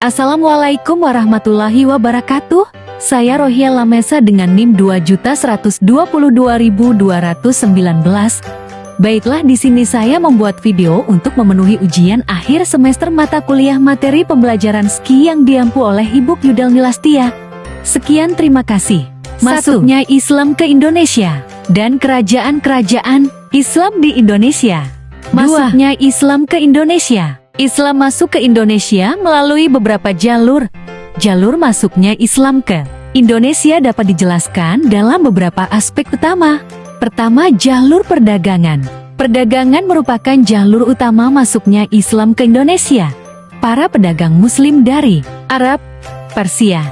Assalamualaikum warahmatullahi wabarakatuh. Saya Rohia Lamesa dengan NIM 2.122.219. Baiklah, di sini saya membuat video untuk memenuhi ujian akhir semester mata kuliah materi pembelajaran ski yang diampu oleh Ibu Yudel Nilastia. Sekian, terima kasih. Masuknya Islam ke Indonesia dan kerajaan-kerajaan Islam di Indonesia. Masuknya Islam ke Indonesia. Islam masuk ke Indonesia melalui beberapa jalur. Jalur masuknya Islam ke Indonesia dapat dijelaskan dalam beberapa aspek utama. Pertama, jalur perdagangan. Perdagangan merupakan jalur utama masuknya Islam ke Indonesia. Para pedagang Muslim dari Arab, Persia,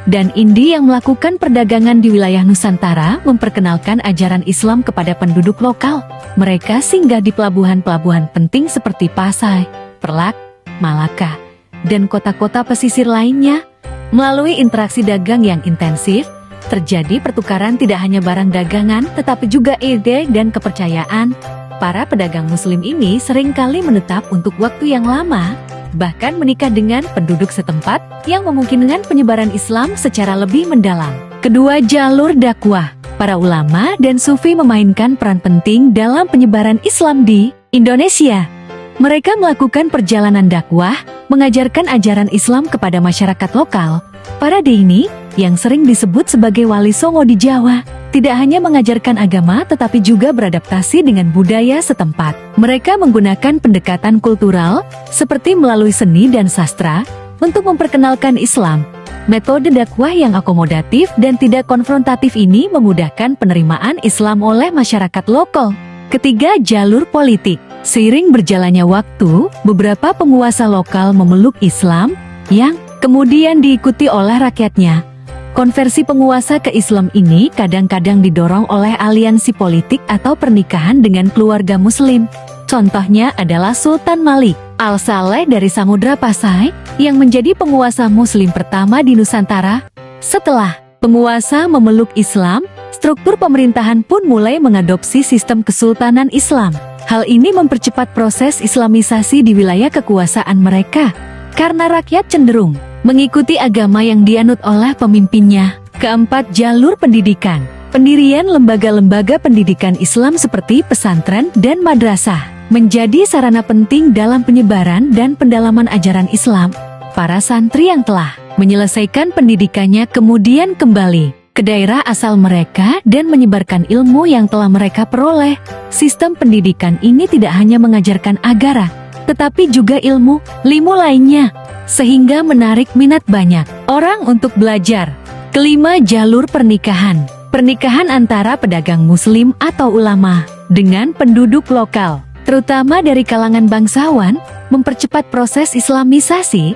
dan India yang melakukan perdagangan di wilayah Nusantara memperkenalkan ajaran Islam kepada penduduk lokal. Mereka singgah di pelabuhan-pelabuhan penting seperti Pasai, Perlak, Malaka, dan kota-kota pesisir lainnya. Melalui interaksi dagang yang intensif, terjadi pertukaran tidak hanya barang dagangan tetapi juga ide dan kepercayaan. Para pedagang Muslim ini seringkali menetap untuk waktu yang lama, bahkan menikah dengan penduduk setempat yang memungkinkan penyebaran Islam secara lebih mendalam. Kedua, jalur dakwah. Para ulama dan sufi memainkan peran penting dalam penyebaran Islam di Indonesia. Mereka melakukan perjalanan dakwah, mengajarkan ajaran Islam kepada masyarakat lokal. Para da'i, yang sering disebut sebagai wali songo di Jawa, tidak hanya mengajarkan agama tetapi juga beradaptasi dengan budaya setempat. Mereka menggunakan pendekatan kultural, seperti melalui seni dan sastra, untuk memperkenalkan Islam. Metode dakwah yang akomodatif dan tidak konfrontatif ini memudahkan penerimaan Islam oleh masyarakat lokal. Ketiga, jalur politik. Seiring berjalannya waktu, beberapa penguasa lokal memeluk Islam, yang kemudian diikuti oleh rakyatnya. Konversi penguasa ke Islam ini kadang-kadang didorong oleh aliansi politik atau pernikahan dengan keluarga Muslim. Contohnya adalah Sultan Malik Al-Saleh dari Samudra Pasai, yang menjadi penguasa Muslim pertama di Nusantara. Setelah penguasa memeluk Islam, struktur pemerintahan pun mulai mengadopsi sistem kesultanan Islam. Hal ini mempercepat proses Islamisasi di wilayah kekuasaan mereka, karena rakyat cenderung mengikuti agama yang dianut oleh pemimpinnya. Keempat, jalur pendidikan. Pendirian lembaga-lembaga pendidikan Islam seperti pesantren dan madrasah menjadi sarana penting dalam penyebaran dan pendalaman ajaran Islam. Para santri yang telah menyelesaikan pendidikannya kemudian kembali ke daerah asal mereka dan menyebarkan ilmu yang telah mereka peroleh. Sistem pendidikan ini tidak hanya mengajarkan agama, tetapi juga ilmu lainnya, sehingga menarik minat banyak orang untuk belajar. Kelima, jalur pernikahan. Pernikahan antara pedagang Muslim atau ulama dengan penduduk lokal, terutama dari kalangan bangsawan, mempercepat proses Islamisasi.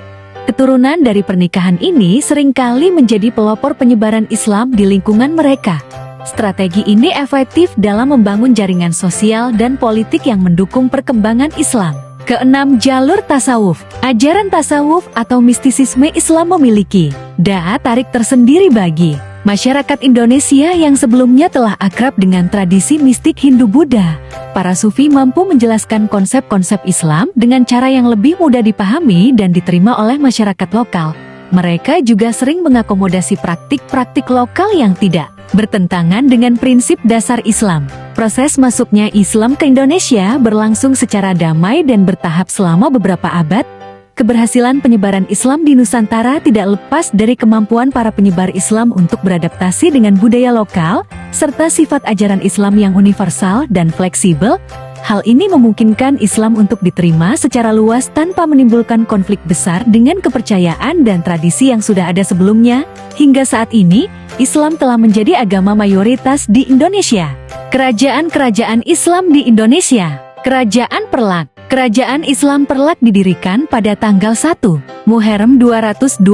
Keturunan dari pernikahan ini seringkali menjadi pelopor penyebaran Islam di lingkungan mereka. Strategi ini efektif dalam membangun jaringan sosial dan politik yang mendukung perkembangan Islam. Keenam, jalur tasawuf. Ajaran tasawuf atau mistisisme Islam memiliki daya tarik tersendiri bagi masyarakat Indonesia yang sebelumnya telah akrab dengan tradisi mistik Hindu-Buddha. Para sufi mampu menjelaskan konsep-konsep Islam dengan cara yang lebih mudah dipahami dan diterima oleh masyarakat lokal. Mereka juga sering mengakomodasi praktik-praktik lokal yang tidak bertentangan dengan prinsip dasar Islam. Proses masuknya Islam ke Indonesia berlangsung secara damai dan bertahap selama beberapa abad. Keberhasilan penyebaran Islam di Nusantara tidak lepas dari kemampuan para penyebar Islam untuk beradaptasi dengan budaya lokal, serta sifat ajaran Islam yang universal dan fleksibel. Hal ini memungkinkan Islam untuk diterima secara luas tanpa menimbulkan konflik besar dengan kepercayaan dan tradisi yang sudah ada sebelumnya. Hingga saat ini, Islam telah menjadi agama mayoritas di Indonesia. Kerajaan-kerajaan Islam di Indonesia. Kerajaan Perlak. Kerajaan Islam Perlak didirikan pada tanggal 1 Muharram 225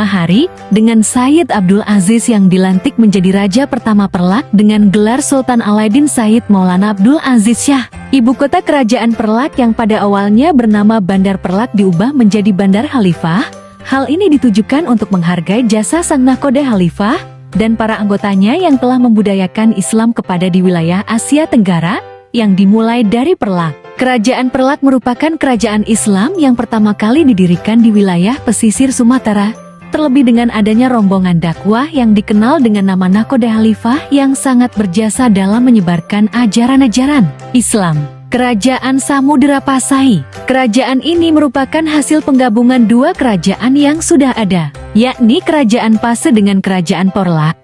hari dengan Sayyid Abdul Aziz yang dilantik menjadi Raja pertama Perlak dengan gelar Sultan Aladdin Sayyid Maulana Abdul Aziz Shah. Ibu kota kerajaan Perlak yang pada awalnya bernama Bandar Perlak diubah menjadi Bandar Khalifah. Hal ini ditujukan untuk menghargai jasa sang nahkoda Khalifah dan para anggotanya yang telah membudayakan Islam kepada di wilayah Asia Tenggara yang dimulai dari Perlak. Kerajaan Perlak merupakan kerajaan Islam yang pertama kali didirikan di wilayah pesisir Sumatera, terlebih dengan adanya rombongan dakwah yang dikenal dengan nama Nakhoda Khalifah yang sangat berjasa dalam menyebarkan ajaran-ajaran Islam. Kerajaan Samudera Pasai. Kerajaan ini merupakan hasil penggabungan dua kerajaan yang sudah ada, yakni Kerajaan Pase dengan Kerajaan Porlak.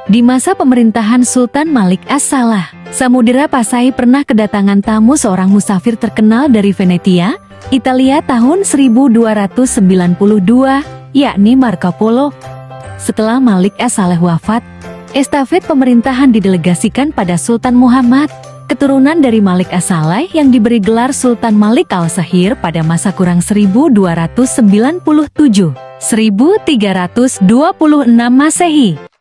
Di masa pemerintahan Sultan Malik As-Salah, Samudera Pasai pernah kedatangan tamu seorang musafir terkenal dari Venetia, Italia tahun 1292, yakni Marco Polo. Setelah Malik As-Salah wafat, estafet pemerintahan didelegasikan pada Sultan Muhammad, keturunan dari Malik As-Salah yang diberi gelar Sultan Malik Al-Sahir pada masa kurang 1297, 1326 Masehi.